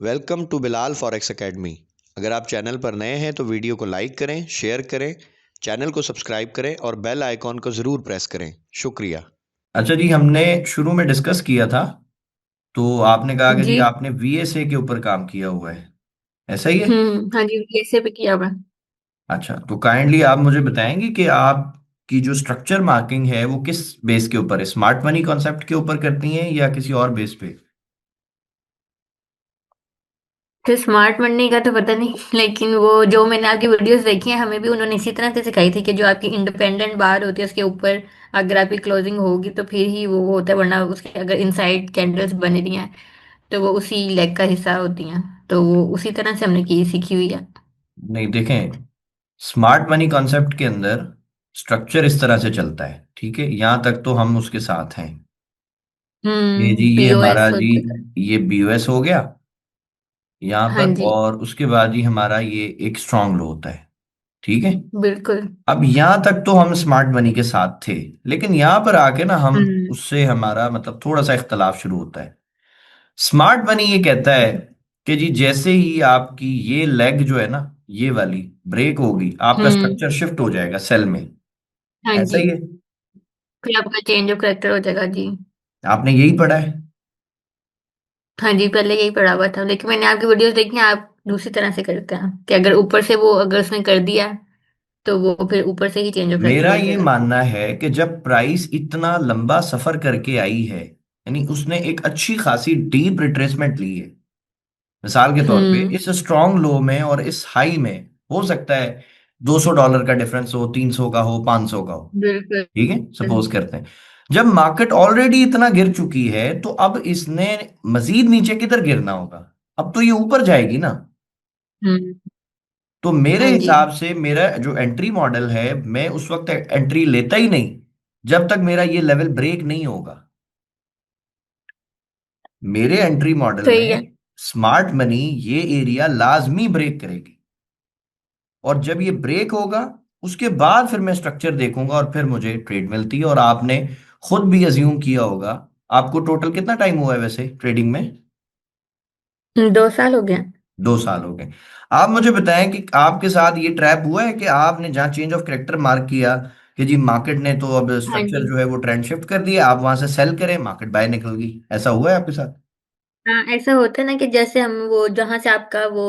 Welcome to Bilal forex academy. अगर आप channel पर नए हैं तो वीडियो को लाइक करें, शेयर करें, चैनल को सब्सक्राइब करें और बेल आइकॉन को ज़रूर प्रेस करें। शुक्रिया। अच्छा जी, हमने शुरू में डिस्कस किया था। तो आपने कहा कि जी जी। आपने वीएसए के ऊपर काम किया हुआ है, ऐसा ही है? हाँ जी, कैसे भी किया हुआ है। अच्छा, तो काइंडली आप मुझे बताएंगे कि आपकी जो स्ट्रक्चर मार्किंग है वो किस बेस के ऊपर है? स्मार्ट मनी कॉन्सेप्ट के ऊपर करती हैं या किसी और बेस पे? तो स्मार्ट बनने का तो पता नहीं लेकिन वो जो मैंने आपकी वीडियोस देखी हैं हमें भी उन्होंने इसी तरह से सिखाई थी कि जो आपकी इंडिपेंडेंट बार होती है उसके ऊपर अगर आपकी क्लोजिंग होगी तो फिर ही वो होता है, वरना उसके अगर इनसाइड कैंडल्स बन रही हैं तो वो उसी लेग का हिस्सा होती हैं। तो वो उसी तरह से हमने की सीखी हुई है। नहीं, देखें, स्मार्ट मनी कॉन्सेप्ट के अंदर स्ट्रक्चर इस तरह से चलता है, ठीक है? यहां तक तो हम उसके साथ हैं। ये जी, ये हमारा पीओएस जी, होता है। ये बीओएस हो गया यहाँ हाँ पर, जी। और उसके बाद ही हमारा ये एक स्ट्रांग लो होता है, ठीक है? बिल्कुल। अब यहां तक तो हम स्मार्ट मनी के साथ थे, लेकिन यहां पर आके ना हम हम्म। उससे हमारा मतलब थोड़ा सा इख्तलाफ शुरू होता है। स्मार्ट मनी ये कहता है कि जी जैसे ही आपकी ये लेग जो है ना, ये वाली ब्रेक होगी, आपका हम्म। स्ट्रक्चर शिफ्ट हो जाएगा सेल में। हाँ ऐसा जी। ही है? फिर आपका चेंज ऑफ करेक्टर हो जाएगा जी। आपने यही पढ़ा है? हाँ जी, पहले यही पढ़ा हुआ था लेकिन मैंने आपकी वीडियोस देखी हैं, आप दूसरी तरह से करते हैं कि अगर ऊपर से वो अगर उसने कर दिया तो वो फिर ऊपर से ही चेंज ऑफ करेक्टर मेरा हो ये जाएगा। मानना है कि जब प्राइस इतना लंबा सफर करके आई है, यानी उसने एक अच्छी खासी डीप रिट्रेसमेंट ली है, मिसाल के तौर पे हम्म। इस स्ट्रॉन्ग लो में और इस हाई में हो सकता है $200 का डिफरेंस हो, 300 का हो, 500 का हो, बिल्कुल। ठीक है, सपोज करते हैं। जब मार्केट ऑलरेडी इतना गिर चुकी है तो अब इसने मजीद नीचे किधर गिरना होगा? अब तो ये ऊपर जाएगी ना। हम्म। तो मेरे हाँ जी। हिसाब से मेरा जो एंट्री मॉडल है, मैं उस वक्त एंट्री लेता ही नहीं जब तक मेरा ये लेवल ब्रेक नहीं होगा। मेरे एंट्री मॉडल सही है। में स्मार्ट मनी ये एरिया लाजमी ब्रेक करेगी, और जब ये ब्रेक होगा उसके बाद फिर मैं स्ट्रक्चर देखूंगा और फिर मुझे ट्रेड मिलती है। और आपने खुद भी अज्यूम किया होगा। आपको टोटल कितना टाइम हुआ है वैसे ट्रेडिंग में? 2 साल हो गया। 2 साल हो गए। आप मुझे बताएं कि आपके साथ ये ट्रैप हुआ है कि आपने जहां चेंज ऑफ करेक्टर मार्क किया कि जी मार्केट ने तो अब हाँ स्ट्रक्चर जी। जो है वो ट्रेंड शिफ्ट कर दिया, आप वहां से सेल करें, मार्केट बाय निकल गई, ऐसा हुआ है आपके साथ? हाँ, ऐसा होता है ना कि जैसे हम वो जहां से आपका वो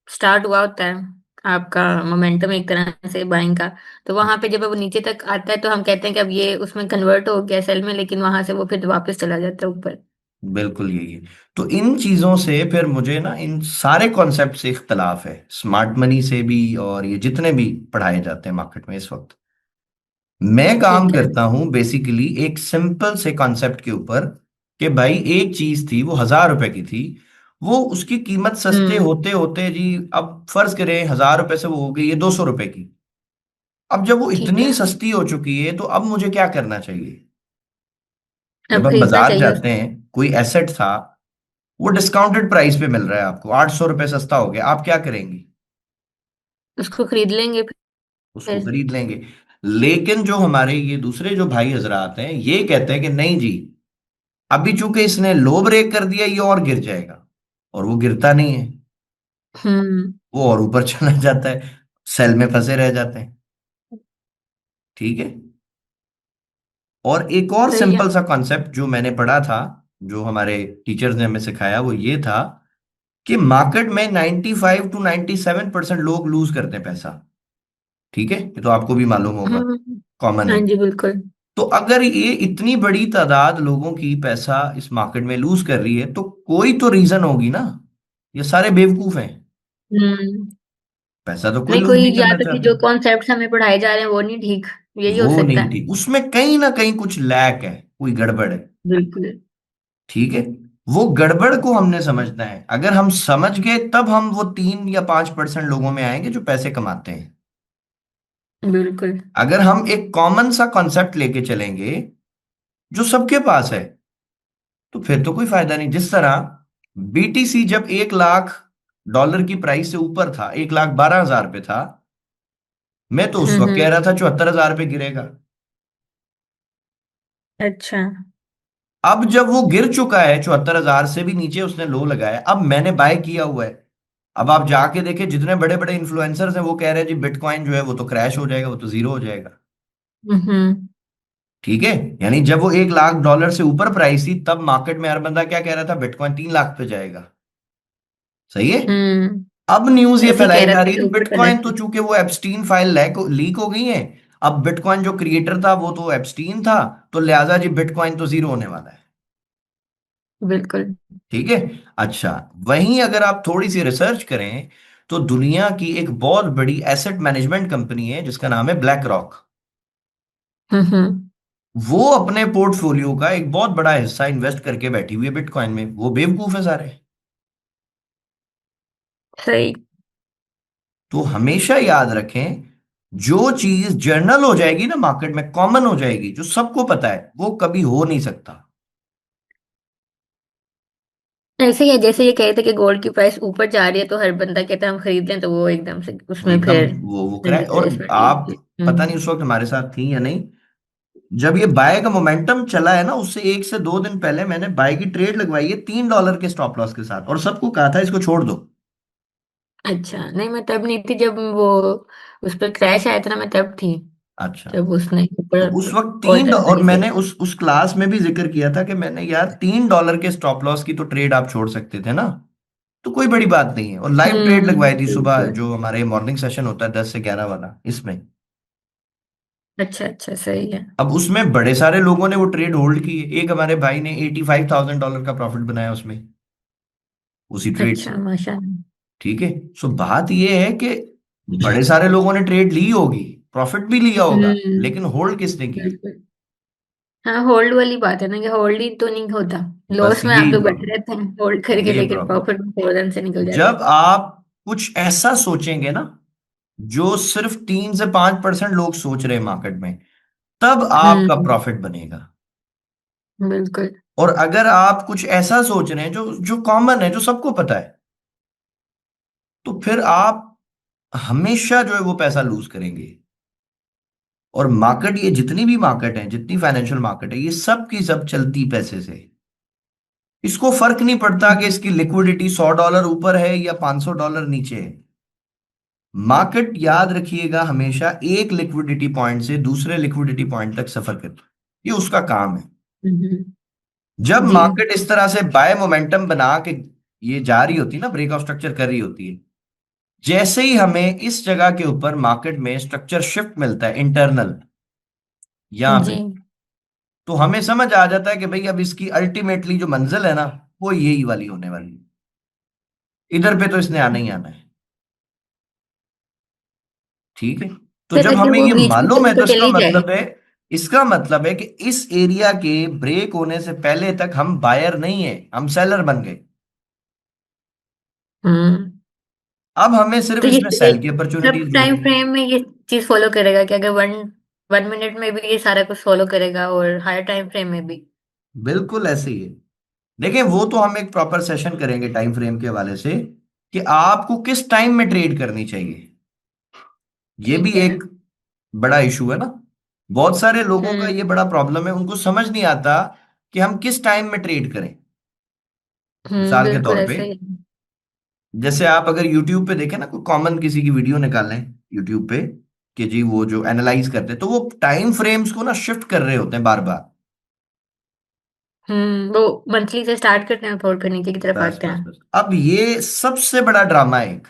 स्टार्ट हुआ होता है, आपका मोमेंटम एक तरह से बाइंग का, तो वहां पे जब वो नीचे तक आता है तो हम कहते हैं कि अब ये उसमें कन्वर्ट हो गया सेल में, लेकिन वहां से वो फिर वापस चला जाता है ऊपर। बिल्कुल यही है। तो इन चीजों से फिर मुझे ना इन सारे कॉन्सेप्ट से इख्तलाफ है, स्मार्ट मनी से भी और ये जितने भी पढ़ाए जाते हैं मार्केट में इस वक्त। मैं काम ठीक है। करता हूं बेसिकली एक सिंपल से कॉन्सेप्ट के ऊपर कि भाई एक चीज थी वो $1000 की थी, वो उसकी कीमत सस्ते हम्म। होते होते जी, अब फर्ज करें $1000 से वो हो गई है $200 की। अब जब वो ठीक इतनी है। सस्ती हो चुकी है तो अब मुझे क्या करना चाहिए? जब अब हम खरीदना बाजार चाहिए जाते उसको। हैं, कोई एसेट था, वो डिस्काउंटेड प्राइस पे मिल रहा है, आपको $800 सस्ता हो गया, आप क्या करेंगे? उसको खरीद लेंगे उसको फिर। खरीद लेंगे। लेकिन जो हमारे ये दूसरे जो भाई हजरात हैं ये कहते हैं कि नहीं जी, अभी चूंकि इसने लो ब्रेक कर दिया ये और गिर जाएगा, और वो गिरता नहीं है, हम्म। वो और ऊपर चला जाता है, सेल में फंसे रह जाते हैं, ठीक है? और एक और सही है। सिंपल सा कॉन्सेप्ट जो मैंने पढ़ा था, जो हमारे टीचर्स ने हमें सिखाया, वो ये था कि मार्केट में 95 to 97% लोग लूज करते हैं पैसा, ठीक है? ये तो आपको भी मालूम होगा, हम्म। कॉमन हाँ है। जी, बिल्कुल। तो अगर ये इतनी बड़ी तादाद लोगों की पैसा इस मार्केट में लूज कर रही है तो कोई तो रीजन होगी ना। ये सारे बेवकूफ हैं, हम्म। पैसा तो कोई नहीं, लूज कोई नहीं या करना तो फिर चाहता। जो कॉन्सेप्ट हमें पढ़ाए जा रहे हैं वो नहीं ठीक, यही हो वो सकता नहीं है। थी, उसमें कहीं ना कहीं कुछ लैक है, कोई गड़बड़ है, बिल्कुल। ठीक है? वो गड़बड़ को हमने समझना है। अगर हम समझ गए तब हम वो 3 या 5% लोगों में आएंगे जो पैसे कमाते हैं। बिल्कुल। अगर हम एक कॉमन सा कॉन्सेप्ट लेके चलेंगे जो सबके पास है, तो फिर तो कोई फायदा नहीं। जिस तरह बीटीसी जब $1 लाख की प्राइस से ऊपर था, 1,12,000 पे था, मैं तो उस वक्त कह हम्म। रहा था 74,000 पे गिरेगा। अच्छा। अब जब वो गिर चुका है 74,000 से भी नीचे उसने लो लगाया, अब मैंने बाय किया हुआ है। अब आप जाके देखें जितने बड़े बड़े इन्फ्लुएंसर्स हैं वो कह रहे हैं जी बिटकॉइन जो है वो तो क्रैश हो जाएगा, वो तो जीरो हो जाएगा। हम्म। ठीक है। यानी जब वो 1 लाख डॉलर से ऊपर प्राइस थी तब मार्केट में हर बंदा क्या कह रहा था, बिटकॉइन 3 लाख पे जाएगा। सही है। हम्म। अब न्यूज ये ऐसे ही कह फैलाई रहा जा था रही कि है ऊपर चला बिटकॉइन तो चूंकि वो एप्स्टीन फाइल लीक हो गई है, अब बिटकॉइन जो क्रिएटर था वो तो एप्स्टीन था, तो लिहाजा जी बिटकॉइन तो जीरो होने वाला है। बिल्कुल। ठीक है। अच्छा, वहीं अगर आप थोड़ी सी रिसर्च करें तो दुनिया की एक बहुत बड़ी एसेट मैनेजमेंट कंपनी है जिसका नाम है ब्लैक रॉक। हम्म। वो अपने पोर्टफोलियो का एक बहुत बड़ा हिस्सा इन्वेस्ट करके बैठी हुई है बिटकॉइन में। वो बेवकूफ है सारे। सही। तो हमेशा याद रखें, जो चीज जर्नल हो जाएगी ना, मार्केट में कॉमन हो जाएगी, जो सबको पता है, वो कभी हो नहीं सकता। ऐसे ही है, जैसे ये कहे थे कि गोल्ड की प्राइस ऊपर जा रही है तो हर बंदा कहता है हम खरीद लें, तो वो एकदम से वो उसमें एकदम फिर वो क्रैश। और प्राइस बढ़ आप, गई। पता नहीं उस वक्त हमारे साथ थी या नहीं, जब ये बाय का मोमेंटम चला है ना, उससे 1 से 2 दिन पहले मैंने बाय की ट्रेड लगवाई है $3 के स्टॉप लॉस के साथ, और सबको कहा था इसको छोड़ दो। अच्छा, नहीं मैं तब नहीं थी जब वो उस पर क्रैश आया था ना, मैं तब थी अच्छा। जब उसने तो ऊपर उस वक्त और ज्यादा और ही गई। मैंने उस क्लास में भी जिक्र किया था कि मैंने यार $3 के स्टॉप लॉस की तो ट्रेड आप छोड़ सकते थे ना, तो कोई बड़ी बात नहीं है। और लाइव ट्रेड लगवाई थी सुबह, बिल्कुल। जो हमारे मॉर्निंग सेशन होता है 10 से 11 वाला, इसमें। अच्छा अच्छा, सही है। अब उसमें बड़े सारे लोगों ने वो ट्रेड होल्ड की है। एक हमारे भाई ने $85,000 का प्रॉफिट बनाया उसमें, उसी ट्रेड से। अच्छा, माशाल्लाह। ठीक है। सो बात ये है कि बड़े सारे लोगों ने ट्रेड ली होगी, प्रॉफिट भी लिया होगा, हम्म। लेकिन होल्ड किसने की? बिल्कुल। हाँ, होल्ड वाली बात है ना कि होल्ड ही तो नहीं होता। बस लॉस में आप यही तो बैठे प्रॉब्लम, रहते हैं होल्ड करके, ये लेकिन प्रॉब्लम। प्रॉफिट में फौरन से निकल जाते जब हैं। आप कुछ ऐसा सोचेंगे ना, जो सिर्फ 3 से 5% लोग सोच रहे हैं मार्केट में, तब आपका हम्म। प्रॉफिट बनेगा। बिल्कुल। और अगर आप कुछ ऐसा सोच रहे हैं जो जो कॉमन है, जो सबको पता है, तो फिर आप हमेशा जो है वो पैसा लूज करेंगे। और मार्केट, ये जितनी भी मार्केट है, जितनी फाइनेंशियल मार्केट है, ये सब की सब चलती पैसे से। इसको फर्क नहीं पड़ता कि इसकी लिक्विडिटी $100 ऊपर है या $500 नीचे है। मार्केट, याद रखिएगा, हमेशा एक लिक्विडिटी पॉइंट से दूसरे लिक्विडिटी पॉइंट तक सफर करता है। ये उसका काम है। हम्म। जब जी। मार्केट इस तरह से बाय मोमेंटम बना के ये जा रही होती है ना, ब्रेकआउट स्ट्रक्चर कर रही होती है, जैसे ही हमें इस जगह के ऊपर मार्केट में स्ट्रक्चर शिफ्ट मिलता है इंटरनल, यहां जी। पे, तो हमें समझ आ जाता है कि भाई अब इसकी अल्टीमेटली जो मंजिल है ना, वो यही वाली होने वाली है। इधर पे तो इसने आना ही आना है। ठीक है। तो फिर जब लेकिन हमें वो ये बीच में मालूम कभी है, तो तो चल ही जाए। इसका मतलब है कि इस एरिया के ब्रेक होने से पहले तक हम बायर नहीं है, हम सेलर बन गए। हम्म। अब हमें सिर्फ तो ये इसमें सेल की सब अपॉर्चुनिटीज टाइम ढूंढनी है। फ्रेम में ये चीज फॉलो करेगा कि अगर वन वन मिनट में भी ये सारा कुछ फॉलो करेगा और हायर टाइम फ्रेम में भी? बिल्कुल ऐसे ही है। देखिए, वो तो हम एक प्रॉपर सेशन करेंगे टाइम फ्रेम के हवाले से, कि आपको किस टाइम में ट्रेड करनी चाहिए। ये भी ठीक है। एक बड़ा इशू है ना। बहुत सारे लोगों का ये हम्म। बड़ा प्रॉब्लम है, उनको समझ नहीं आता कि हम किस टाइम में ट्रेड करें। मिसाल के बिल्कुल तौर पे, ऐसा ही है। जैसे आप अगर YouTube पे देखें ना, कोई कॉमन किसी की वीडियो निकालें YouTube पे, कि जी वो जो एनालाइज करते हैं, तो वो टाइम फ्रेम्स को ना शिफ्ट कर रहे होते हैं बार बार। वो मंथली से स्टार्ट करते हैं और फिर नीचे की तरफ बस आते बस हैं। बस, अब ये सबसे बड़ा ड्रामा है एक।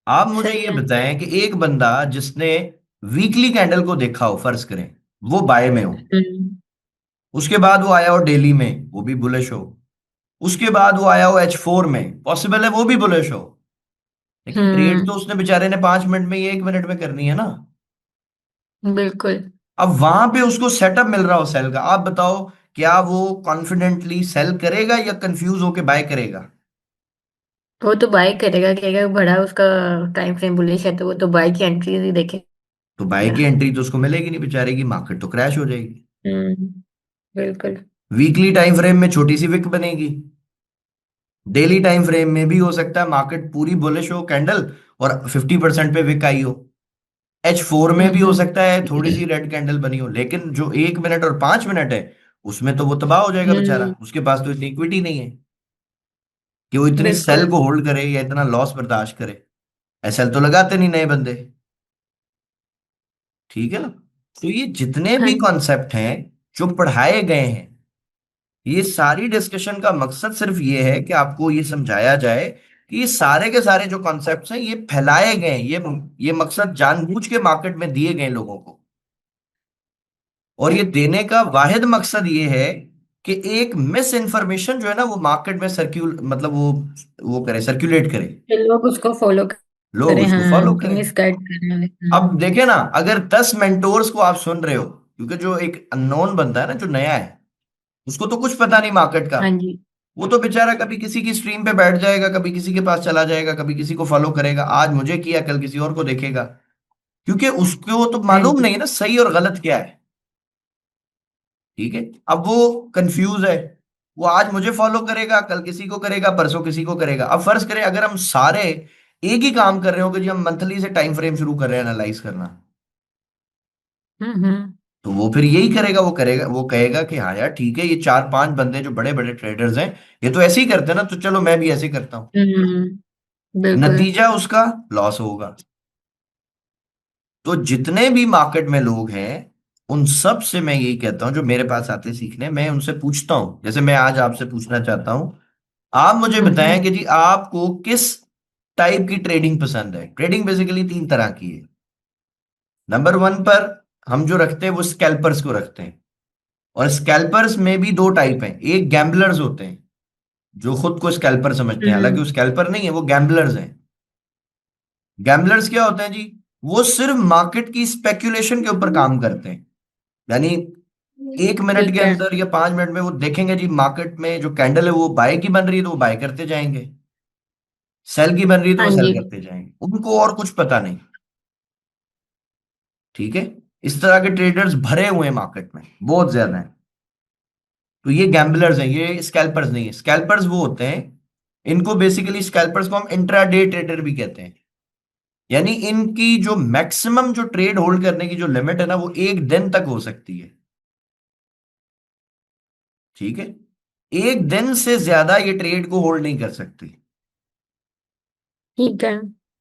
आप मुझे सही ये है। बताएं कि एक बंदा जिसने वीकली कैंडल को देखा हो, फर्ज करें वो बाय में हो, हम्म। उसके बाद वो आया हो डेली में, वो भी बुलिश हो, उसके बाद वो आया हो H4 में, पॉसिबल है वो भी बुलिश हो, लेकिन ट्रेड तो हम्म। उसने बेचारे ने 5 मिनट में या 1 मिनट में करनी है ना। बिल्कुल। अब वहां पे उसको सेटअप मिल रहा हो सेल का, आप बताओ, क्या वो कॉन्फिडेंटली सेल करेगा या कंफ्यूज होके बाय करेगा? वो तो बाय करेगा कि अगर बड़ा उसका टाइम फ्रेम बुलिश है तो वो तो बाय की एंट्रीज ही देखेगा। तो बाय की एंट्री तो उसको मिलेगी नहीं बेचारे की, मार्केट तो क्रैश हो जाएगी। हम्म। बिल्कुल। वीकली टाइम फ्रेम में छोटी सी विक बनेगी, डेली टाइम फ्रेम में भी हो सकता है मार्केट पूरी बुलिश हो कैंडल और 50% पे विक आई हो। H4 में भी हो हम्म। सकता है थोड़ी सी रेड कैंडल बनी हो, लेकिन जो 1 मिनट और 5 मिनट है उसमें तो वो तबाह हो जाएगा बेचारा, हम्म। उसके पास तो इतनी इक्विटी नहीं है कि वो इतनी सेल बिल्कुल। को होल्ड करे या इतना लॉस बर्दाश्त करे। एसएल तो लगाते नहीं नए बंदे। ठीक है ना। तो ये जितने हाँ भी जी। कॉन्सेप्ट हैं जो पढ़ाए गए हैं, ये सारी डिस्कशन का मकसद सिर्फ ये है कि आपको ये समझाया जाए कि ये सारे के सारे जो कॉन्सेप्ट्स हैं ये फैलाए गए हैं, ये मकसद जानबूझ के मार्केट में दिए गए लोगों को। और ये देने का वाहिद मकसद ये है कि एक मिस इन्फॉर्मेशन जो है ना वो मार्केट में सर्क्यूल मतलब वो करे, सर्कुलेट करे, तो लोग उसको फॉलो लोग करें, उसको फॉलो हाँ, कि करें। मिसगाइड करने वाले। अब देखे ना, अगर 10 मेंटोर्स को आप सुन रहे हो, क्योंकि जो एक अननोन बंदा है ना जो नया है, उसको तो कुछ पता नहीं मार्केट का। हाँ जी। वो तो बेचारा कभी किसी की स्ट्रीम पे बैठ जाएगा, कभी किसी के पास चला जाएगा, कभी किसी को फॉलो करेगा, आज मुझे किया कल किसी और को देखेगा, क्योंकि उसको तो हाँ मालूम जी। नहीं है ना सही और गलत क्या है। ठीक है। अब वो कंफ्यूज है, वो आज मुझे फॉलो करेगा, कल किसी को करेगा, परसों किसी को करेगा। अब फर्ज करें अगर हम सारे एक ही काम कर रहे हो कि जी हम मंथली से टाइम फ्रेम शुरू कर रहे हैं एनालाइज करना, हम्म। तो वो फिर यही करेगा, वो करेगा, वो कहेगा कि हाँ यार ठीक है, ये 4-5 बंदे जो बड़े बड़े ट्रेडर्स हैं ये तो ऐसे ही करते हैं ना, तो चलो मैं भी ऐसे ही करता हूँ। बिल्कुल। नतीजा उसका लॉस होगा। तो जितने भी मार्केट में लोग हैं उन सब से मैं यही कहता हूं, जो मेरे पास आते सीखने, मैं उनसे पूछता हूं, जैसे मैं आज आपसे पूछना चाहता हूं, आप मुझे बताएं कि जी आपको किस टाइप की ट्रेडिंग पसंद है। ट्रेडिंग बेसिकली 3 तरह की है। नंबर 1 पर हम जो रखते हैं वो स्कैल्पर्स को रखते हैं, और स्कैल्पर्स में भी 2 टाइप हैं। एक गैम्बलर्स होते हैं जो खुद को स्कैल्पर समझते हैं, हालांकि वो हम्म। स्कैल्पर नहीं है, वो गैम्बलर्स हैं। गैम्बलर्स क्या होते हैं जी? वो सिर्फ मार्केट की स्पेक्यूलेशन के ऊपर काम करते हैं। यानी 1 मिनट के ठीक है। अंदर या 5 मिनट में वो देखेंगे जी मार्केट में जो कैंडल है वो बाय की बन रही है तो वो बाय करते जाएंगे, सेल की बन रही है तो हाँ वो सेल जी। करते जाएंगे, उनको और कुछ पता नहीं। ठीक है। इस तरह के ट्रेडर्स भरे हुए हैं मार्केट में, बहुत ज्यादा है। तो ये गैम्बलर्स हैं, ये स्कैल्पर्स नहीं है। स्कैल्पर्स वो होते हैं, इनको बेसिकली स्कैल्पर्स को हम इंट्राडे ट्रेडर भी कहते हैं। यानी इनकी जो मैक्सिमम जो ट्रेड होल्ड करने की जो लिमिट है ना वो 1 दिन तक हो सकती है। ठीक है। 1 दिन से ज्यादा ये ट्रेड को होल्ड नहीं कर सकती। ठीक है।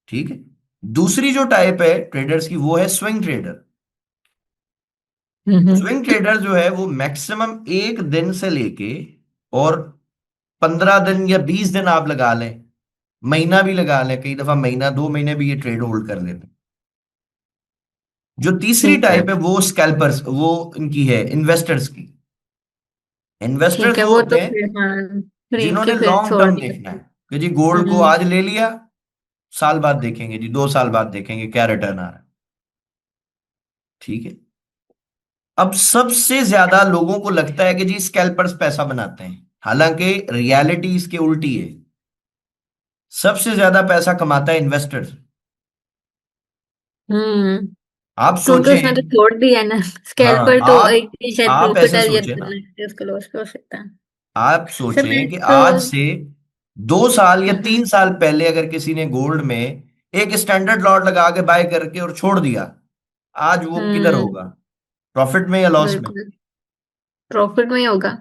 ठीक है। दूसरी जो टाइप है ट्रेडर्स की वो है स्विंग ट्रेडर। हम्म। स्विंग ट्रेडर जो है वो मैक्सिमम 1 दिन से लेके और 15 दिन या 20 दिन आप लगा लें, महीना भी लगा लें, कई दफा महीना 2 महीने भी ये ट्रेड होल्ड कर लेते हैं। जो तीसरी ठीक है। टाइप है वो स्कैल्पर्स, वो इनकी है इन्वेस्टर्स की। ठीक इन्वेस्टर्स है, वो वो होते तो हैं फिर हाँ, खरीद के जिन्होंने फिर लॉन्ग छोड़ टर्म दिया। देखना है कि जी गोल्ड को हम्म। आज ले लिया, साल बाद देखेंगे जी, 2 साल बाद देखेंगे क्या रिटर्न आ रहा है। ठीक है। अब सबसे ज्यादा लोगों को लगता है कि जी स्कैल्पर्स पैसा बनाते हैं, हालांकि रियलिटी इसके उल्टी है। सबसे ज्यादा पैसा कमाता है इन्वेस्टर्स। हम्म। आप क्योंकि उसने तो सोचें, छोड़ दिया ना, स्केल हाँ पर तो एक आप ही शायद आप प्रॉफिट ऐसे है या सोचें ना, उसका लॉस भी हो सकता है। आप सर मैं सोचें कि तो आज से 2 साल या हम्म। 3 साल पहले अगर किसी ने गोल्ड में एक स्टैंडर्ड लॉट लगा के बाय करके और छोड़ दिया, आज वो किधर हम्म। होगा? प्रॉफिट में या लॉस में? बिल्कुल। प्रॉफिट में ही होगा।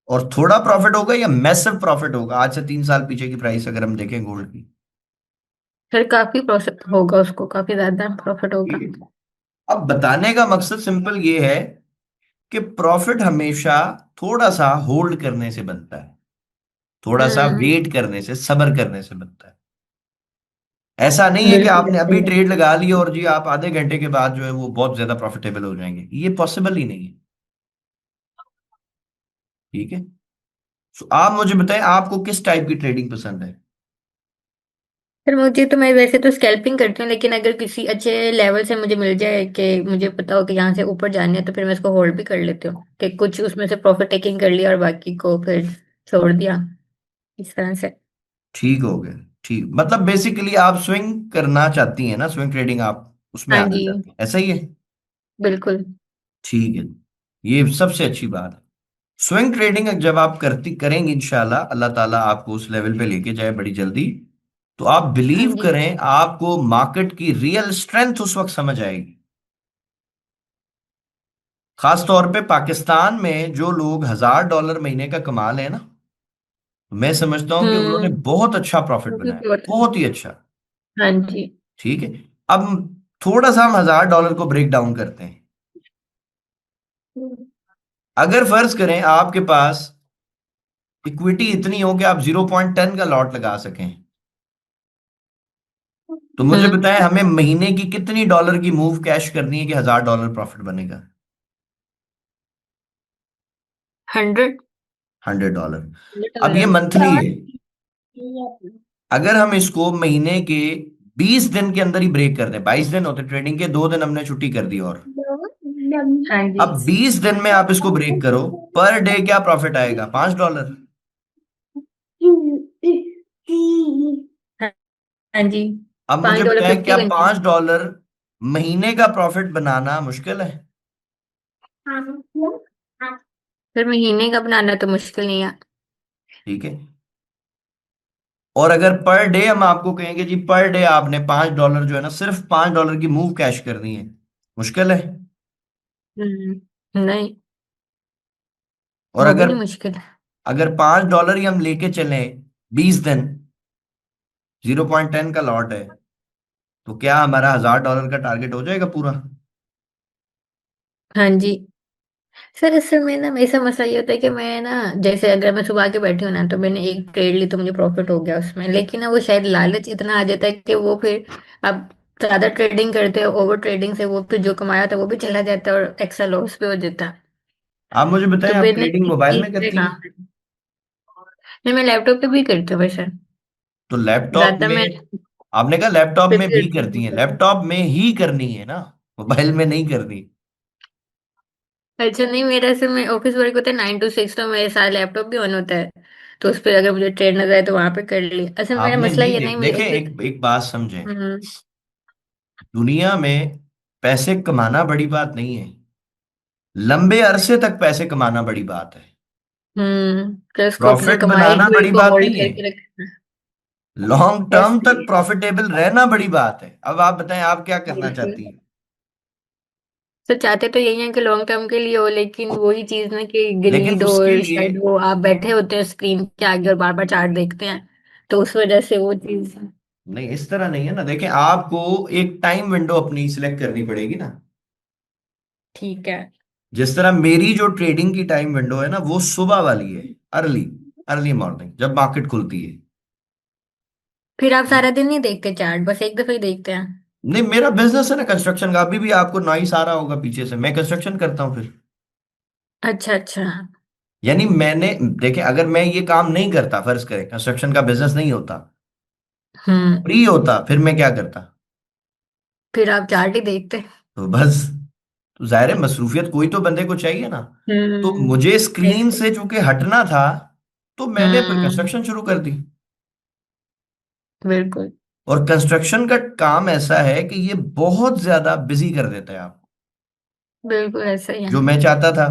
और थोड़ा प्रॉफिट होगा या मैसिव प्रॉफिट होगा? आज से 3 साल पीछे की प्राइस अगर हम देखें गोल्ड की। फिर काफी प्रॉफिट होगा, उसको काफी ज्यादा प्रॉफिट होगा। ठीक है। अब बताने का मकसद सिंपल ये है कि प्रॉफिट हमेशा थोड़ा सा होल्ड करने से बनता है, थोड़ा सा हम्म। वेट करने से, सब्र करने से बनता है। ऐसा नहीं है कि बिल्कुल आपने अभी सही है। ट्रेड लगा ली और जी आप आधे घंटे के बाद जो है वो बहुत ज्यादा प्रॉफिटेबल हो जाएंगे, ये पॉसिबल ही नहीं है। ठीक है। तो आप मुझे बताएं आपको किस टाइप की ट्रेडिंग पसंद है? फिर मुझे तो, मैं वैसे तो स्कैल्पिंग करती हूँ, लेकिन अगर किसी अच्छे लेवल से मुझे मिल जाए कि मुझे पता हो कि यहाँ से ऊपर जाने है, तो फिर मैं इसको होल्ड भी कर लेती हूँ कि कुछ उसमें से प्रॉफिट टेकिंग कर लिया और बाकी को फिर छोड़ दिया, इस तरह से। ठीक हो गया। ठीक, मतलब बेसिकली आप स्विंग करना चाहती हैं ना, स्विंग ट्रेडिंग आप उसमें हाँ आना जी। चाहती हैं, ऐसा ही है? बिल्कुल। ठीक है। ये सबसे अच्छी बात है। स्विंग ट्रेडिंग जब आप करती करेंगे इंशाल्लाह, अल्लाह ताला आपको उस लेवल पे लेके जाए बड़ी जल्दी, तो आप हाँ बिलीव जी। करें, आपको मार्केट की रियल स्ट्रेंथ उस वक्त समझ आएगी। खास तौर पे पाकिस्तान में जो लोग $1000 महीने का कमा लें ना, मैं समझता हूं कि उन्होंने हम्म। बहुत अच्छा प्रॉफिट वो भी बनाया, बहुत। बहुत ही अच्छा। हाँ जी। ठीक है। अब थोड़ा सा हम $1000 को ब्रेक डाउन करते हैं। अगर फर्ज करें आपके पास इक्विटी इतनी हो कि आप 0.10 का लॉट लगा सकें, तो मुझे हम्म। बताएं हमें महीने की कितनी डॉलर की मूव कैश करनी है कि $1000 प्रॉफिट बनेगा? 100। $100। अब ये मंथली $100। है। अगर हम इसको महीने के 20 दिन के अंदर ही ब्रेक कर दें, 22 दिन होते ट्रेडिंग के, 2 दिन हमने छुट्टी कर दी, और हाँ जी। अब 20 दिन में आप इसको ब्रेक करो, पर डे क्या प्रॉफिट आएगा? $5। हाँ। हाँ जी। अब पाँच मुझे डॉलर बताएं, फिफ्टी क्या बन गई। $5 महीने का प्रॉफिट बनाना मुश्किल है? फिर महीने का बनाना तो मुश्किल नहीं है। ठीक है। और अगर पर डे हम आपको कहेंगे जी पर डे आपने $5 जो है ना, सिर्फ $5 की मूव कैश करनी है, मुश्किल है? नहीं, और वो भी अगर नहीं मुश्किल है। अगर $5 ही हम लेके चलें 20 दिन, 0.10 का लॉट है, तो क्या हमारा $1000 का टारगेट हो जाएगा पूरा? हाँ जी। सर इससे में ना ऐसा मसला ये होता है कि मैं ना, जैसे अगर मैं सुबह के बैठी हूँ ना तो मैंने एक ट्रेड ली तो मुझे प्रॉफिट हो गया उसमें, लेकिन ना वो शायद लालच इतना आ जाता है कि वो फिर अब ज्यादा ट्रेडिंग करते हैं, ओवर ट्रेडिंग से वो फिर जो कमाया था वो भी चला जाता है और एक्स्ट्रा लॉस भी हो जाता है। आप मुझे बताएं, तो आप मैंने ट्रेडिंग इस मोबाइल चीज में पे करती हैं? काम किया। नहीं, मैं लैपटॉप पे भी करती हूँ वैसे। तो लैपटॉप ज्यादा मैं में, आपने कहा लैपटॉप पे में भी भी करती करती हैं, हूँ। लैपटॉप में ही करनी है ना, मोबाइल में नहीं करनी। अच्छा नहीं, मेरा ऐसे में ऑफिस वर्क होता है 9 to 6, तो मेरे सारा लैपटॉप भी ऑन होता है, तो उस पर अगर मुझे ट्रेड नजर आए तो वहां पे कर ली। अच्छा मेरा आपने मसला नहीं ये नहीं, मेरे देखें, ऑफिस। एक एक बात समझें, हम्म। दुनिया में पैसे कमाना बड़ी बात नहीं है, लंबे अरसे तक पैसे कमाना बड़ी बात है। तो उसको अपने प्रॉफिट कमाई बनाना हुए बड़ी को बात होल्ड नहीं है, करके रखना। लॉन्ग टर्म ऐसे तक ही है। प्रॉफिटेबल रहना बड़ी बात है। अब आप बताएं आप क्या करना बिल्कुल। चाहती हैं? तो चाहते तो यही है कि लॉन्ग टर्म के लिए हो, लेकिन वही चीज ना कि लेकिन ग्रीड उसके और लिए, शायद वो आप बैठे होते हैं स्क्रीन के आगे और बार बार चार्ट देखते हैं, तो उस वजह से वो चीज। नहीं इस तरह नहीं है ना, देखें आपको एक टाइम विंडो अपनी सिलेक्ट करनी पड़ेगी ना। ठीक है। जिस तरह मेरी जो ट्रेडिंग की टाइम विंडो है ना, वो सुबह वाली है, अर्ली, अर्ली मॉर्निंग जब मार्केट खुलती है। फिर आप सारा दिन नहीं देखते चार्ट, बस एक दफे ही देखते हैं? नहीं, मेरा बिजनेस है ना कंस्ट्रक्शन का, अभी भी आपको नॉइस आ रहा होगा पीछे से, मैं कंस्ट्रक्शन करता हूँ फिर। अच्छा अच्छा। यानी मैंने, देखें अगर मैं ये काम नहीं करता, फर्ज करें कंस्ट्रक्शन का बिजनेस नहीं होता, हम्म। फ्री होता, फिर मैं क्या करता? फिर आप चार्ट ही देखते। तो बस, तो जाहिर है मसरूफियत कोई तो बंदे को चाहिए ना। तो हम्म। मुझे स्क्रीन ऐसे। से चूंकि हटना था, तो मैंने फिर हम्म। कंस्ट्रक्शन शुरू कर दी। बिल्कुल। और कंस्ट्रक्शन का काम ऐसा है कि ये बहुत ज्यादा बिजी कर देता है आपको, बिल्कुल ऐसा ही है। जो मैं चाहता था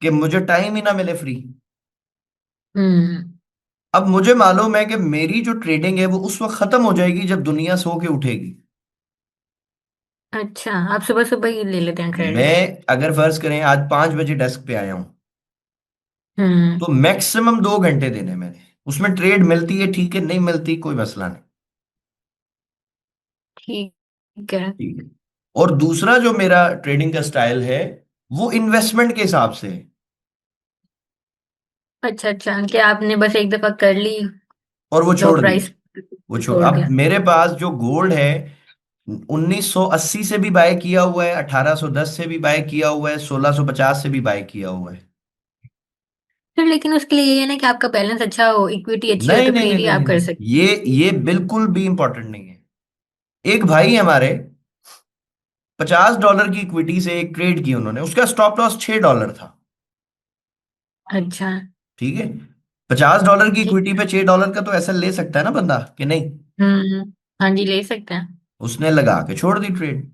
कि मुझे टाइम ही ना मिले फ्री। हम्म। अब मुझे मालूम है कि मेरी जो ट्रेडिंग है वो उस वक्त खत्म हो जाएगी जब दुनिया सो के उठेगी। अच्छा, आप सुबह सुबह ही ले लेते हैं मैं, क्रेडिट? अगर फर्ज करें आज 5 बजे डेस्क पे आया हूं, हम्म। तो मैक्सिमम 2 घंटे देने मैंने, उसमें ट्रेड मिलती है ठीक है, नहीं मिलती कोई मसला नहीं। ठीक है। ठीक है। और दूसरा जो मेरा ट्रेडिंग का स्टाइल है, वो इन्वेस्टमेंट के हिसाब से है, अच्छा अच्छा, क्या आपने बस एक दफा कर ली और वो तो छोड़ दी। प्राइस वो छोड़, छोड़ अब दिया? मेरे पास जो गोल्ड है, 1980 से भी बाय किया हुआ है, 1810 से भी बाय किया हुआ है, 1650 से भी बाय किया हुआ है। फिर लेकिन उसके लिए ये है ना कि आपका बैलेंस अच्छा हो, इक्विटी अच्छी हो, नहीं तो नहीं फिर नहीं ही नहीं नहीं आप कर नहीं, सकते। ये बिल्कुल भी इंपॉर्टेंट नहीं है। एक भाई हमारे, $50 की इक्विटी से एक ट्रेड की उन्होंने, उसका स्टॉप लॉस $6 था। अच्छा। ठीक है। $50 की ठीक इक्विटी है। पे $6 का तो ऐसा ले सकता है ना बंदा, कि नहीं? हाँ जी, ले सकते हैं। उसने लगा के छोड़ दी ट्रेड।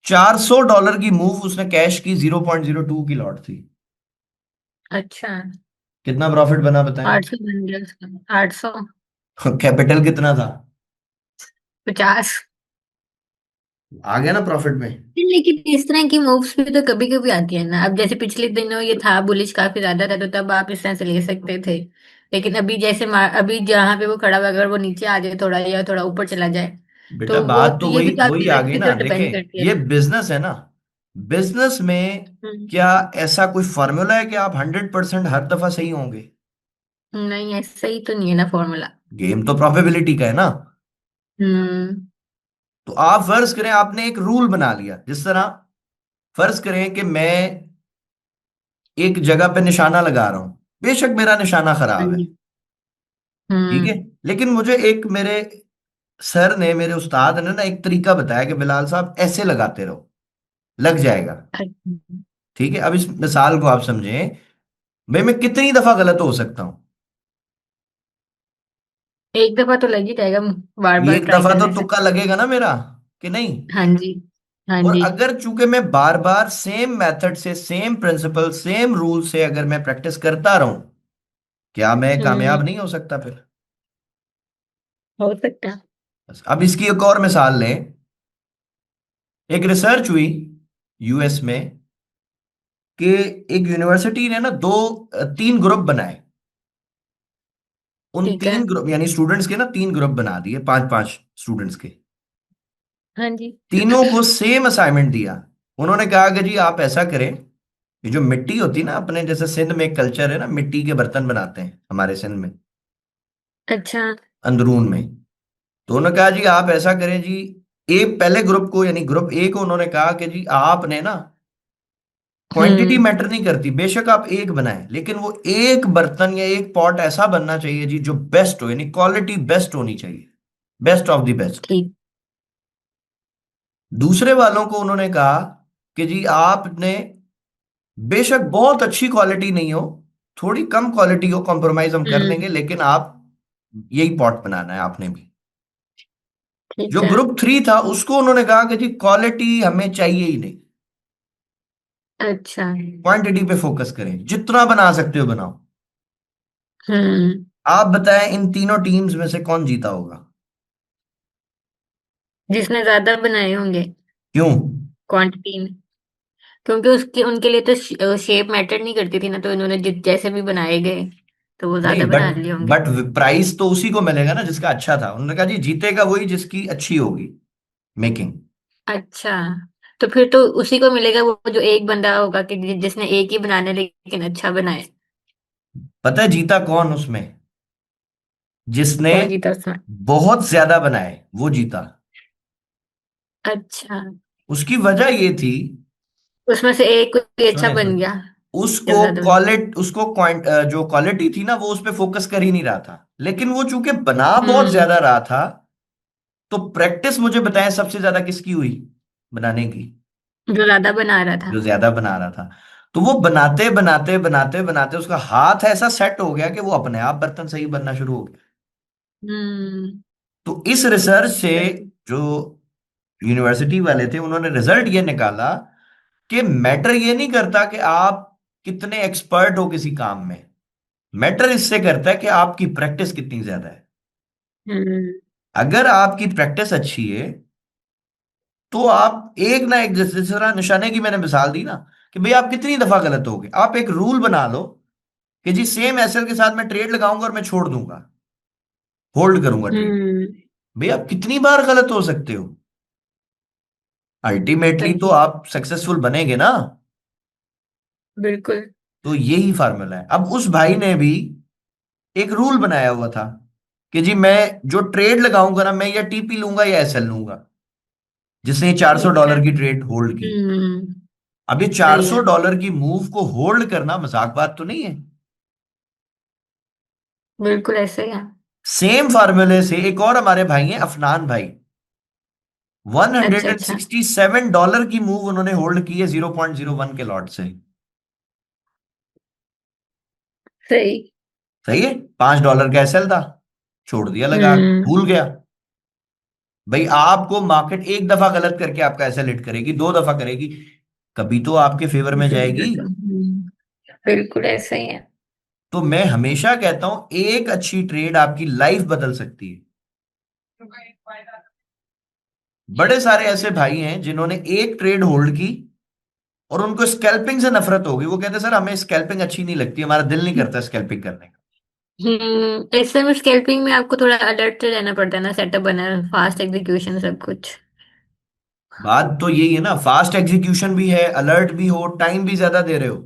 $400 की मूव उसने कैश की, 0.02 की लॉट थी। अच्छा। कितना प्रॉफिट बना बताएं? 800 बन गया उसका। 800। कैपिटल कितना था? 50। आ गया ना प्रॉफिट में। लेकिन इस तरह की मूव्स भी तो कभी कभी आती है ना। अब जैसे पिछले दिनों ये था, बुलिश काफी ज्यादा था, तो तब आप इस तरह से ले सकते थे। लेकिन अभी जैसे अभी जहां पे वो खड़ा हुआ, अगर वो नीचे आ जाए थोड़ा या थोड़ा ऊपर चला जाए, बेटा तो वो बात तो ये वही भी तो वही आपकी आ रिस्क गई पे ना, तो देखें, डिपेंड करती है ये ना। बिजनेस है ना। बिजनेस में हम्म। क्या ऐसा कोई फॉर्मूला है कि आप 100% हर दफा सही होंगे? नहीं, ऐसा ही तो नहीं है ना फॉर्मूला। गेम तो प्रोबेबिलिटी का है ना। हम्म। तो आप फर्ज करें आपने एक रूल बना लिया, जिस तरह फर्ज करें कि मैं एक जगह पे निशाना लगा रहा हूं, बेशक मेरा निशाना हाँ खराब है, जी। ठीक है, हम्म। लेकिन मुझे एक मेरे सर ने, मेरे उस्ताद ने ना एक तरीका बताया कि बिलाल साहब ऐसे लगाते रहो, लग जाएगा। अच्छा। ठीक है, अब इस मिसाल को आप समझें, भाई मैं कितनी दफा गलत हो सकता हूं? एक दफा तो लग ही जाएगा, बार बार एक ट्राई दफा तो करने से। तुक्का लगेगा ना मेरा, कि नहीं? हाँ जी। हाँ और जी। अगर चूंकि मैं बार बार सेम मेथड से, सेम प्रिंसिपल, सेम रूल से अगर मैं प्रैक्टिस करता रहूं, क्या मैं हम्म। कामयाब नहीं हो सकता फिर? हो सकता है। बस, अब इसकी एक और मिसाल लें। एक रिसर्च हुई यूएस में कि एक यूनिवर्सिटी ने ना तीन ग्रुप बनाए। उन ठीक है। तीन ग्रुप यानी स्टूडेंट्स के ना तीन ग्रुप बना दिए, पांच पांच स्टूडेंट्स के। हाँ जी। तीनों को सेम असाइनमेंट दिया। उन्होंने कहा कि जी आप ऐसा करें, ये जो मिट्टी होती है ना, अपने जैसे सिंध में एक कल्चर है ना, मिट्टी के बर्तन बनाते हैं हमारे सिंध में, अच्छा। अंदरून में। तो उन्होंने कहा जी आप ऐसा करें जी, एक पहले ग्रुप को यानी ग्रुप ए को उन्होंने कहा कि जी आपने ना, क्वांटिटी हम्म। मैटर नहीं करती, बेशक आप एक बनाएं, लेकिन वो एक बर्तन या एक पॉट ऐसा बनना चाहिए जी जो बेस्ट हो, यानी क्वालिटी बेस्ट होनी चाहिए, बेस्ट ऑफ द बेस्ट। ठीक। दूसरे वालों को उन्होंने कहा कि जी आपने, बेशक बहुत अच्छी क्वालिटी नहीं हो, थोड़ी कम क्वालिटी हो, कॉम्प्रोमाइज हम कर लेंगे, हम्म। लेकिन आप यही पॉट बनाना है आपने भी। जो ठीक है। ग्रुप 3 था उसको उन्होंने कहा कि जी क्वालिटी हमें चाहिए ही नहीं, अच्छा। क्वांटिटी पे फोकस करें, जितना बना सकते हो बनाओ। हम्म। आप बताएं इन तीनों टीम्स में से कौन जीता होगा? जिसने ज्यादा बनाए होंगे क्यों? क्वांटिटी में। क्योंकि उसके उनके लिए तो शेप मैटर नहीं करती थी ना, तो इन्होंने जैसे भी बनाए गए तो वो नहीं, ज्यादा बट बना लिए होंगे। बट प्राइस तो उसी को मिलेगा ना जिसका अच्छा था। उन्होंने कहा जी जीतेगा वही जिसकी अच्छी होगी मेकिंग। अच्छा। तो फिर तो उसी को मिलेगा वो जो एक बंदा होगा कि जिसने एक ही बनाने लेकिन अच्छा बनाए। पता है जीता कौन उसमें? जिसने कौन जीता उसमें? बहुत ज्यादा बनाए वो जीता। अच्छा। उसकी वजह ये थी, उसमें से एक कोई अच्छा सुने बन सुने, गया। उसको जब ज्यादा बन। जो क्वालिटी थी ना वो उस पर फोकस कर ही नहीं रहा था, लेकिन वो चूंकि बना बहुत हम्म। ज्यादा रहा था, तो प्रैक्टिस मुझे बताएं सबसे ज्यादा किसकी हुई बनाने की? जो ज्यादा बना रहा था। जो ज्यादा बना रहा था। तो वो बनाते बनाते बनाते बनाते उसका हाथ ऐसा सेट हो गया कि वो अपने आप बर्तन सही बनना शुरू हो गया। हम्म। तो इस रिसर्च से सही। जो यूनिवर्सिटी वाले थे उन्होंने रिजल्ट ये निकाला कि मैटर ये नहीं करता कि आप कितने एक्सपर्ट हो किसी काम में, मैटर इससे करता है कि आपकी प्रैक्टिस कितनी ज्यादा है। हम्म। अगर आपकी प्रैक्टिस अच्छी है तो आप एक ना एक, जिस तरह निशाने की मैंने मिसाल दी ना, कि भाई आप कितनी दफा गलत होगे, आप एक रूल बना लो कि जी सेम एसएल के साथ मैं ट्रेड लगाऊंगा और मैं छोड़ दूंगा, होल्ड करूंगा ट्रेड। हम्म। भाई आप कितनी बार गलत हो सकते हो? अल्टीमेटली तो सही। आप सक्सेसफुल बनेंगे ना। बिल्कुल। तो यही फार्मूला है। अब उस भाई ने भी एक रूल बनाया हुआ था कि जी मैं जो ट्रेड लगाऊंगा ना, मैं या टीपी लूंगा या एसएल लूंगा, जिसने चार सौ ठीक है। डॉलर की ट्रेड होल्ड की। हम्म। अब ये चार सही सौ है। डॉलर की मूव को होल्ड करना मजाक बात तो नहीं है। बिल्कुल ऐसे ही है। सेम फार्मूले से एक और हमारे भाई हैं अफनान भाई, वन हंड्रेड अच्छा। एंड अच्छा। सिक्सटी सेवन डॉलर की मूव उन्होंने होल्ड की है 0.01 के लॉट से। सही। सही है, $5 का एसएल था, छोड़ दिया लगा के, हम्म। भूल गया। भाई आपको मार्केट एक दफा गलत करके आपका एसएल हिट करेगी, दो दफा करेगी, कभी तो आपके फेवर में जाएगी। बिल्कुल ऐसा ही है। तो मैं हमेशा कहता हूं एक अच्छी ट्रेड आपकी लाइफ बदल सकती है। बड़े सारे ऐसे भाई हैं जिन्होंने एक ट्रेड होल्ड की और उनको स्कैल्पिंग से नफरत हो गई। वो कहते हैं, सर हमें स्कैल्पिंग अच्छी नहीं लगती, हमारा दिल नहीं करता स्कैल्पिंग करने का। ऐसे में स्कैल्पिंग में आपको थोड़ा अलर्ट रहना पड़ता है ना, सेटअप बना, फास्ट एग्जीक्यूशन सब कुछ। बात तो यही है ना, फास्ट एग्जीक्यूशन भी है, अलर्ट भी हो, टाइम भी ज्यादा दे रहे हो,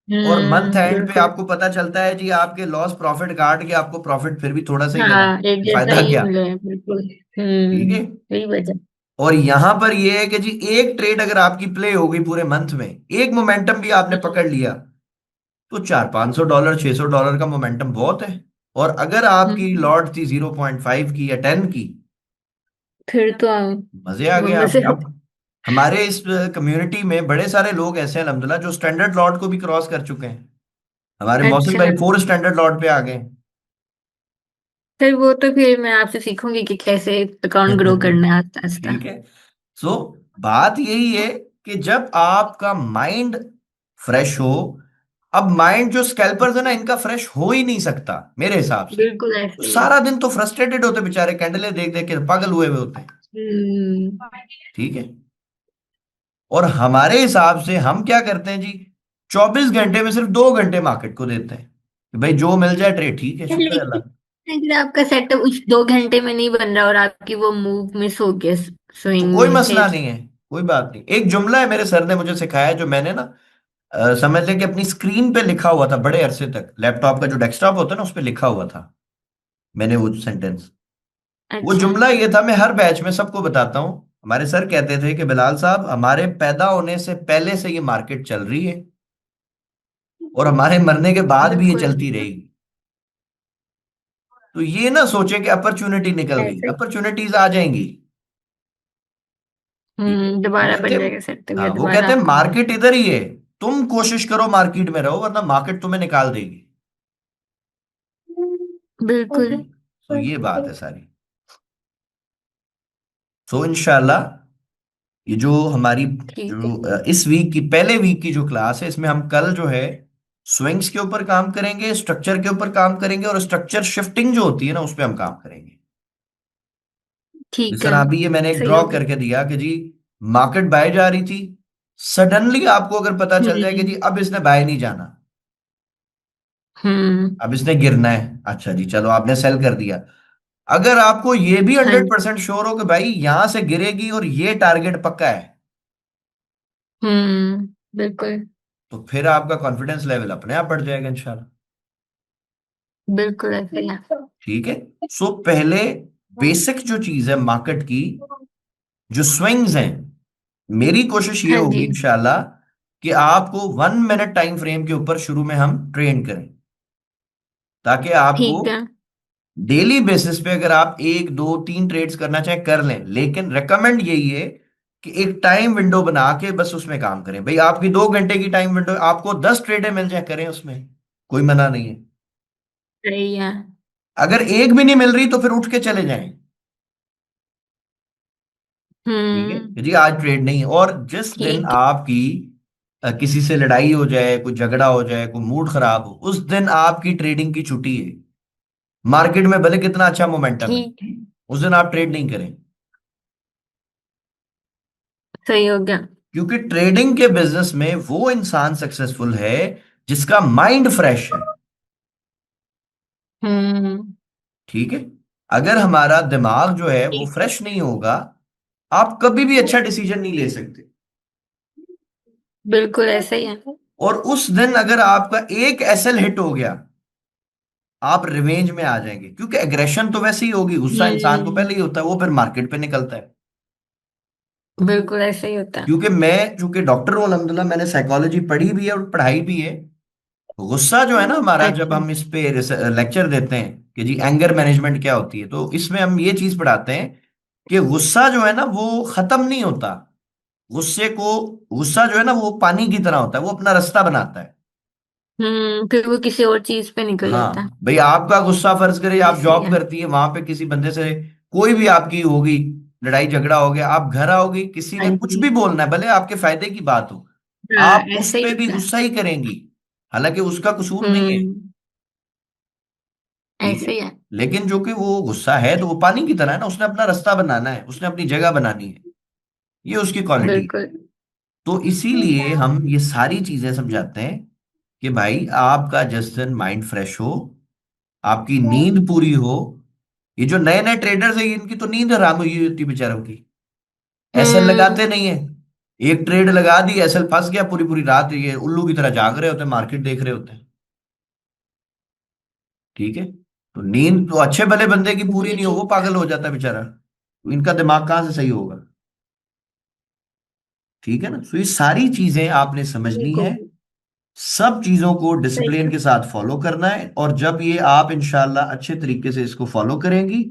और मंथ एंड पे बिल्कुल। आपको पता चलता है जी आपके लॉस प्रॉफिट काट के आपको प्रॉफिट फिर भी थोड़ा सा ही लगा, हाँ, एक जैसा फायदा ही क्या। मिले, बिल्कुल। ठीक है। यही वजह। और यहां पर ये है कि जी एक ट्रेड अगर आपकी प्ले हो गई पूरे मंथ में, एक मोमेंटम भी आपने पकड़ लिया, तो $400-500 $600 का मोमेंटम बहुत है। और अगर आपकी हम्म लॉट थी 0.5 की या 10 की, फिर तो मजे आ गए मजे आपके। अब आते। हमारे इस कम्युनिटी में बड़े सारे लोग ऐसे हैं अल्हम्दुलिल्लाह जो स्टैंडर्ड लॉट को भी क्रॉस कर चुके हैं। हमारे मौसम अच्छा, भाई 4 स्टैंडर्ड लॉट पे आ गए। फिर वो तो फिर मैं आपसे सीखूंगी कि कैसे अकाउंट ग्रो करना है आस्ता आस्ता। ठीक है। सो बात यही है कि जब आपका माइंड फ्रेश हो, अब माइंड जो स्कैल्पर्स है ना इनका फ्रेश हो ही नहीं सकता मेरे हिसाब से। बिल्कुल तो ऐसे ही है। सारा दिन तो फ्रस्ट्रेटेड होते बेचारे, कैंडलें देख देख के पागल हुए हुए होते हैं। हम्म ठीक है। और हमारे हिसाब से हम क्या करते हैं जी, 24 घंटे में सिर्फ 2 घंटे मार्केट को देते हैं कि भाई जो मिल जाए ट्रेड, ठीक है शुक्र है अल्लाह। लेकिन अगर आपका सेटअप उस 2 घंटे में नहीं बन रहा और आपकी वो मूव मिस हो गया तो स्विंग कोई में, मसला फिर? नहीं है, कोई बात नहीं। एक जुमला है मेरे सर ने मुझे सिखाया है, जो मैंने ना समझ लें कि अपनी स्क्रीन पे लिखा हुआ था बड़े अरसे तक, लैपटॉप का जो डेस्कटॉप होता है ना उस पे लिखा हुआ था मैंने वो सेंटेंस। वो अच्छा। जुमला ये था, मैं हर बैच में सबको बताता हूँ। हमारे सर कहते थे कि बिलाल साहब हमारे पैदा होने से पहले से ये मार्केट चल रही है और हमारे मरने के बाद भी ये बिल्कुल चलती रहेगी। तो ये ना सोचे कि अपॉर्चुनिटी निकल गई, ऐसे ही। अपॉर्चुनिटीज आ जाएंगी। ठीक है। वो दोबारा कहते बन हैं, जाएगा सेटअप या हाँ वो दोबारा कहते हैं आपको। मार्केट इधर ही है, तुम कोशिश करो मार्केट में रहो वरना मार्केट तुम्हें निकाल देगी। बिल्कुल। तो ये बात है सारी। सो इंशाल्लाह ये जो हमारी ठीक है। जो इस वीक की पहले वीक की जो क्लास है, इसमें हम कल जो है स्विंग्स के ऊपर काम करेंगे, स्ट्रक्चर के ऊपर काम करेंगे, और स्ट्रक्चर शिफ्टिंग जो होती है ना उस पर हम काम करेंगे। जिस ठीक है। तरह अभी ये मैंने एक सही ड्रॉ हो गया। करके दिया कि जी मार्केट बाय जा रही थी, सडनली आपको अगर पता चल जाए कि हम्म जी अब इसने बाय नहीं जाना, हम्म अब इसने गिरना है, अच्छा जी चलो आपने सेल कर दिया। अगर आपको ये भी हाँ। 100% श्योर हो कि भाई यहां से गिरेगी और ये टारगेट पक्का है, बिल्कुल। तो फिर आपका कॉन्फिडेंस लेवल अपने आप बढ़ जाएगा इंशाल्लाह। बिल्कुल ऐसे ही है। ठीक है। सो पहले बेसिक जो चीज है मार्केट की, जो स्विंग्स हैं, मेरी कोशिश ये हाँ होगी जी। इंशाल्लाह कि आपको 1 मिनट टाइम फ्रेम के ऊपर शुरू में हम ट्रेन करें, ताकि आपको ठीक है। डेली बेसिस पे अगर आप 1 2 3 ट्रेड्स करना चाहें कर लें, लेकिन रेकमेंड यही है कि एक टाइम विंडो बना के बस उसमें काम करें। भाई आपकी 2 घंटे की टाइम विंडो, आपको 10 ट्रेडें मिल जाए करें उसमें, कोई मना नहीं है। सही है। अगर एक भी नहीं मिल रही तो फिर उठ के चले जाएं। ठीक है हम्म कि जी आज ट्रेड नहीं है। और जिस दिन ठीक। आपकी किसी से लड़ाई हो जाए, कोई झगड़ा हो जाए, कोई मूड खराब हो, उस दिन आपकी ट्रेडिंग की छुट्टी है। मार्केट में भले कितना अच्छा मोमेंटम है, ठीक है। उस दिन आप ट्रेड नहीं करें। सही हो गया। क्योंकि ट्रेडिंग के बिजनेस में वो इंसान सक्सेसफुल है जिसका माइंड फ्रेश है। हम्म ठीक है। अगर हमारा दिमाग जो है वो ठीक है। फ्रेश नहीं होगा, आप कभी भी अच्छा डिसीजन नहीं ले सकते। बिल्कुल ऐसे ही है। और उस दिन अगर आपका एक एसएल हिट हो गया, आप रिवेंज में आ जाएंगे, क्योंकि एग्रेशन तो वैसे ही होगी, गुस्सा इंसान को पहले ही हम्म होता है, वो फिर मार्केट पे निकलता है। बिल्कुल ऐसे ही होता है। क्योंकि मैं चूंकि डॉक्टर हूं अल्हम्दुलिल्लाह, मैंने साइकोलॉजी पढ़ी भी है और पढ़ाई भी है। गुस्सा जो है ना हमारा, जब अच्छा। हम इस पे लेक्चर देते हैं कि जी एंगर मैनेजमेंट क्या होती है, तो इसमें हम ये चीज पढ़ाते हैं कि गुस्सा जो है ना वो खत्म नहीं होता। गुस्से को गुस्सा जो है ना वो पानी की तरह होता है, वो अपना रास्ता बनाता है। फिर वो किसी और चीज पे निकल जाता है। हाँ भाई आपका गुस्सा, फर्ज करिए आप ऐसे ही जॉब है। करती है, वहां पे किसी बंदे से कोई भी आपकी होगी, लड़ाई झगड़ा हो गया, आप घर आओगी, किसी हाँ ने कुछ जी। भी बोलना है भले आपके फायदे की बात हो, हाँ, आप उस ऐसे ही पे भी होता है। गुस्सा ही करेंगी, हालांकि उसका कसूर नहीं है। हम्म ठीक है। ऐसे ही है। लेकिन जो कि वो गुस्सा है तो वो पानी की तरह है ना, उसने अपना रास्ता बनाना है, उसने अपनी जगह बनानी है, ये उसकी क्वालिटी। बिल्कुल। तो इसीलिए हम ये सारी चीजें समझाते हैं कि भाई आपका जिस दिन माइंड फ्रेश हो, आपकी नींद पूरी हो। ये जो नए नए ट्रेडर्स है इनकी तो नींद हराम हुई होती है बेचारों की, एसएल लगाते हम्म। नहीं है। एक ट्रेड लगा दी, एसएल फंस गया, पूरी पूरी रात ये उल्लू की तरह जाग रहे होते हैं, मार्केट देख रहे होते हैं। ठीक है। तो नींद तो अच्छे भले बंदे की पूरी जी नहीं हो, जी। वो पागल हो जाता है बेचारा, तो इनका दिमाग कहाँ से सही होगा। ठीक है ना। तो ये सारी चीजें आपने समझनी ठीक है, होगी। सब चीजों को सही डिसिप्लिन है। के साथ फॉलो करना है। और जब ये आप इंशाल्लाह अच्छे तरीके से इसको फॉलो करेंगी,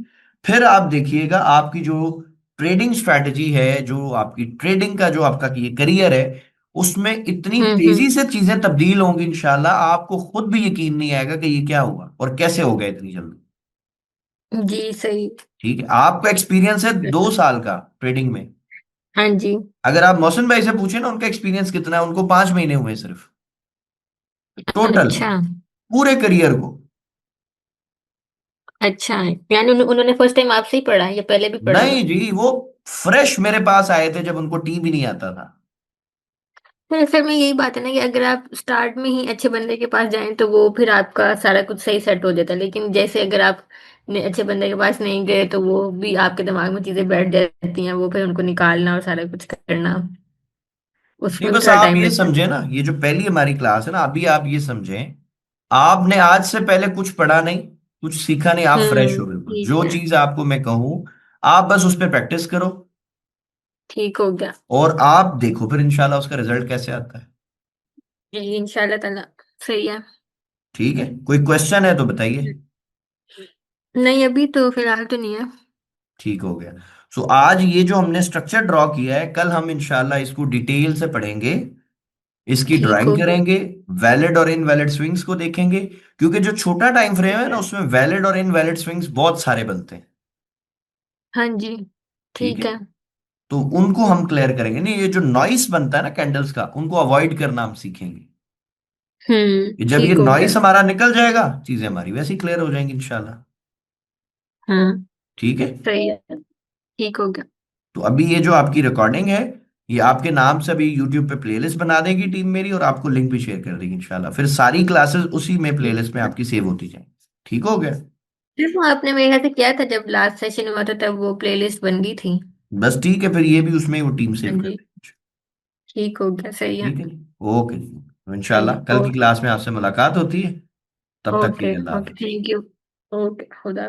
फिर आप देखिएगा आपकी जो ट्रेडिंग स्ट्रैटेजी है, जो आपकी ट्रेडिंग का जो आपका ये करियर है, उसमें इतनी तेजी हम्म। से चीजें तब्दील होंगी इंशाल्लाह, आपको खुद भी यकीन नहीं आएगा कि ये क्या हुआ और कैसे हो गया इतनी जल्दी। जी सही। ठीक है। आपका एक्सपीरियंस है 2 साल का ट्रेडिंग में। हाँ जी। अगर आप मौसम भाई से पूछे ना उनका एक्सपीरियंस कितना है, उनको 5 महीने हुए सिर्फ, टोटल अच्छा। पूरे करियर को। अच्छा यानी उन्होंने फर्स्ट टाइम आपसे ही पढ़ा या पहले भी पढ़ा नहीं हुआ? जी, वो फ्रेश मेरे पास आए थे जब उनको टी भी नहीं आता था। फिर में यही बात है ना कि अगर आप स्टार्ट में ही अच्छे बंदे के पास जाएं तो वो फिर आपका सारा कुछ सही सेट हो जाता है, लेकिन जैसे अगर आप अच्छे बंदे के पास नहीं गए तो वो भी आपके दिमाग में चीजें बैठ जाती हैं, वो फिर उनको निकालना और सारा कुछ करना नहीं, उसमें भी बस थोड़ा आप टाइम ये लगता है। समझे ना, ये जो पहली हमारी क्लास है ना, अभी आप ये समझें, आपने आज से पहले कुछ पढ़ा नहीं, कुछ सीखा नहीं, आप फ्रेश हो बिल्कुल। ठीक जो है। चीज आपको मैं कहूँ, आप बस उस पर प्रैक्टिस करो, ठीक हो गया। और आप देखो फिर इंशाल्लाह उसका रिजल्ट कैसे आता है। जी इंशाल्लाह ताला। सही है। ठीक है। कोई क्वेश्चन है तो बताइए। नहीं अभी तो फिलहाल तो नहीं है। ठीक हो गया। सो आज ये जो हमने स्ट्रक्चर ड्रॉ किया है, कल हम इंशाल्लाह इसको डिटेल से पढ़ेंगे, इसकी ठीक ड्राइंग हो गया। करेंगे, वैलिड और इनवैलिड स्विंग्स को देखेंगे, क्योंकि जो छोटा टाइम फ्रेम ठीक है ना है। उसमें वैलिड और इनवैलिड स्विंग्स बहुत सारे बनते हैं। हाँ जी। ठीक है। ठीक है। तो उनको हम क्लियर करेंगे, नहीं ये जो नॉइस बनता है ना कैंडल्स का, उनको अवॉइड करना हम सीखेंगे। कि जब ये ठीक हो गया। नॉइस हमारा निकल जाएगा, चीजें हमारी वैसे ही क्लियर हो जाएंगी इंशाल्लाह। हाँ। ठीक है। सही है। ठीक हो गया। तो अभी ये जो आपकी रिकॉर्डिंग है, ये आपके नाम से अभी यूट्यूब पे प्लेलिस्ट बना देगी टीम मेरी, और आपको लिंक भी शेयर कर देगी इंशाल्लाह, फिर सारी क्लासेस उसी में ठीक प्लेलिस्ट में है। आपकी सेव होती जाएंगी। ठीक हो गया। फिर वो आपने मेरे ख्याल से किया था जब लास्ट सेशन हुआ था, तब वो प्लेलिस्ट बन गई थी। बस ठीक है, फिर ये भी उसमें ही वो टीम हाँ सेव कर जी। देगी। ठीक हो गया। सही है। ठीक है जी। ओके जी, तो सही इंशाल्लाह है। कल की ओके। क्लास में आपसे मुलाकात होती है। तब तक के ओके। लिए अल्लाह ओके हाफिज। Thank you. ओके खुदा।